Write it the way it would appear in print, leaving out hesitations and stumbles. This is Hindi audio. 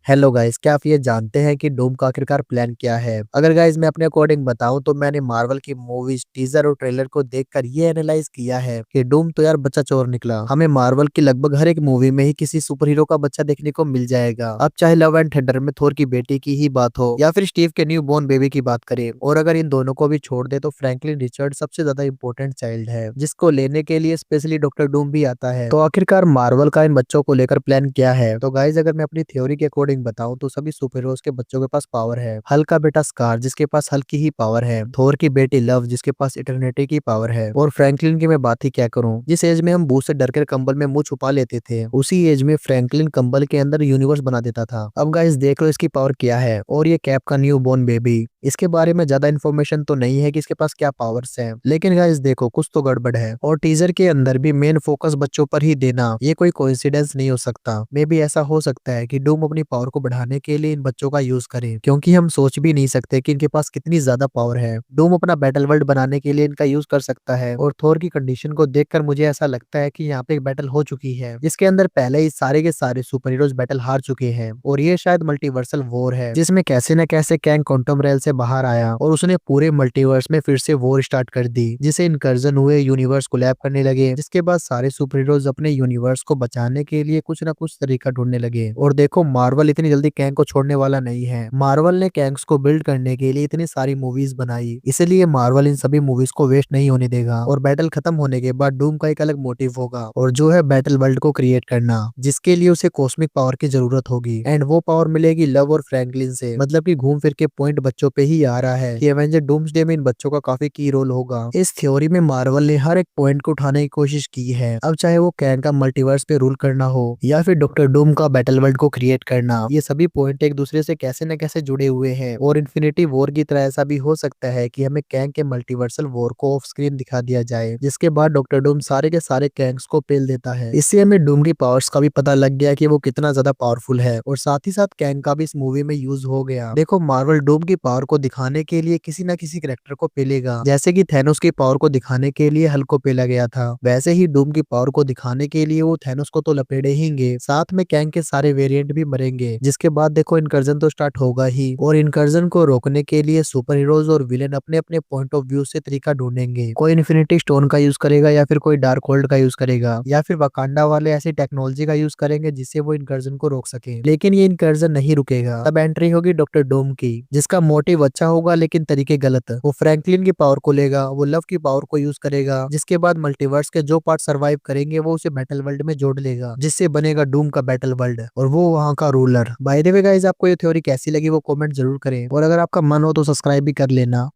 हेलो गाइस, क्या आप ये जानते हैं कि डूम का आखिरकार प्लान क्या है? अगर गाइस मैं अपने अकॉर्डिंग बताऊं तो मैंने मार्वल की मूवीज, टीजर और ट्रेलर को देखकर ये एनालाइज किया है कि डूम तो यार बच्चा चोर निकला। हमें मार्वल की लगभग हर एक मूवी में ही किसी सुपर हीरो का बच्चा देखने को मिल जाएगा। अब चाहे लव एंड थंडर में थोर की बेटी की ही बात हो या फिर स्टीव के न्यू बोर्न बेबी की बात करें, और अगर इन दोनों को भी छोड़ दे तो फ्रैंकलिन रिचर्ड सबसे ज्यादा इंपॉर्टेंट चाइल्ड है, जिसको लेने के लिए स्पेशली डॉक्टर डूम भी आता है। तो आखिरकार मार्वल का इन बच्चों को लेकर प्लान क्या है? तो गाइस अगर मैं अपनी थ्योरी के अकॉर्डिंग बताऊं तो सभी सुपर हीरोज के बच्चों के पास पावर है। हल्क का बेटा स्कार जिसके पास हल्क की ही पावर है, थोर की बेटी लव जिसके पास इटर्निटी की पावर है, और फ्रैंकलिन की मैं बात ही क्या करूं। जिस एज में हम बू से डर कर कंबल में मुंह छुपा लेते थे, उसी एज में फ्रैंकलिन कंबल के अंदर यूनिवर्स बना देता था। अब गाइस देख लो इसकी पावर क्या है। और ये कैप का न्यू बोर्न बेबी, इसके बारे में ज्यादा इन्फॉर्मेशन तो नहीं है कि इसके पास क्या पावर्स हैं, लेकिन गाइस देखो कुछ तो गड़बड़ है। और टीजर के अंदर भी मेन फोकस बच्चों पर ही देना ये कोई कोइंसिडेंस नहीं हो सकता। मे बी ऐसा हो सकता है कि डूम अपनी पावर को बढ़ाने के लिए इन बच्चों का यूज करे, क्योंकि हम सोच भी नहीं सकते कि इनके पास कितनी ज्यादा पावर है। डूम अपना बैटल वर्ल्ड बनाने के लिए इनका यूज कर सकता है, और थोर की कंडीशन को देखकर मुझे ऐसा लगता है कि यहाँ पे एक बैटल हो चुकी है जिसके अंदर पहले ही सारे के सारे सुपर हीरोज बैटल हार चुके हैं, और ये शायद मल्टीवर्सल वॉर है जिसमें कैसे न कैसे कैंग क्वांटम रेल से बाहर आया और उसने पूरे मल्टीवर्स में फिर से वॉर स्टार्ट कर दी, जिसे इनकर्जन हुए, यूनिवर्स कोलैप करने लगे, जिसके बाद सारे सुपर हीरोज अपने यूनिवर्स को बचाने के लिए कुछ ना कुछ तरीका ढूंढने लगे। और देखो मार्वल इतनी जल्दी कैंग को छोड़ने वाला नहीं है। मार्वल ने कैंग्स को बिल्ड करने के लिए इतनी सारी मूवीज बनाई, इसलिए मार्वल इन सभी मूवीज को वेस्ट नहीं होने देगा। और बैटल खत्म होने के बाद डूम का एक अलग मोटिव होगा, और जो है बैटल वर्ल्ड को क्रिएट करना, जिसके लिए उसे कॉस्मिक पावर की जरूरत होगी, एंड वो पावर मिलेगी लव और फ्रैंकलिन से। मतलब कि घूम फिर के पॉइंट बच्चों पे ही आ रहा है कि एवेंजर डूम्सडे में इन बच्चों का काफी की रोल होगा। इस थ्योरी में मार्वल ने हर एक पॉइंट को उठाने की कोशिश की है। अब चाहे वो कैंग का मल्टीवर्स पे रूल करना हो या फिर डॉक्टर डूम का बैटल वर्ल्ड को क्रिएट करना, ये सभी पॉइंट एक दूसरे से कैसे न कैसे जुड़े हुए हैं। और इन्फिनिटी वॉर की तरह ऐसा भी हो सकता है कि हमें कैंग के मल्टीवर्सल वॉर को ऑफ स्क्रीन दिखा दिया जाए, जिसके बाद डॉक्टर डूम सारे के सारे कैंग्स को पेल देता है। इससे हमें डूम की पावर्स का भी पता लग गया कि वो कितना ज्यादा पावरफुल है, और साथ ही साथ कैंग का भी इस मूवी में यूज हो गया। देखो मार्वल डूम की पावर को दिखाने के लिए किसी न किसी कैरेक्टर को पेलेगा, जैसे कि थैनोस की पावर को दिखाने के लिए हल्क को पेला गया था, वैसे ही डूम की पावर को दिखाने के लिए वो थैनोस को तो लपेड़े हींगे, साथ में कैंग के सारे वेरिएंट भी मरेंगे। जिसके बाद देखो इनकर्जन तो स्टार्ट होगा ही, और इनकर्जन को रोकने के लिए सुपर हीरोज और विलेन अपने अपने पॉइंट ऑफ व्यू से तरीका ढूंढेंगे। कोई इन्फिनिटी स्टोन का यूज करेगा, या फिर कोई डार्क होल्ड का यूज करेगा, या फिर वकांडा वाले ऐसी टेक्नोलॉजी का यूज करेंगे जिससे वो इनकर्जन को रोक सके। लेकिन ये इनकर्जन नहीं रुकेगा। तब एंट्री होगी डॉक्टर डूम की, जिसका मोटिव अच्छा होगा लेकिन तरीके गलत। वो फ्रैंकलिन की पावर को लेगा, वो लव की पावर को यूज करेगा, जिसके बाद मल्टीवर्स के जो पार्ट सर्वाइव करेंगे वो उसे बैटल वर्ल्ड में जोड़ लेगा, जिससे बनेगा डूम का बैटल वर्ल्ड और वो वहां का ruler. By the way guys, आपको ये थ्योरी कैसी लगी वो कमेंट जरूर करें, और अगर आपका मन हो तो सब्सक्राइब भी कर लेना।